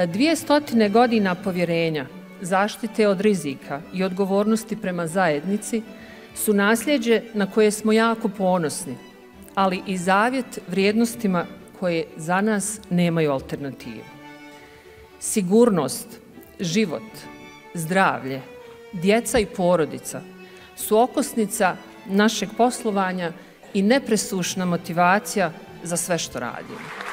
200 godina povjerenja, zaštite od rizika i odgovornosti prema zajednici su nasljeđe na koje smo jako ponosni, ali i zavjet vrijednostima koje za nas nemaju alternativu. Sigurnost, život, zdravlje, djeca i porodica su okosnica našeg poslovanja i nepresušna motivacija za sve što radimo.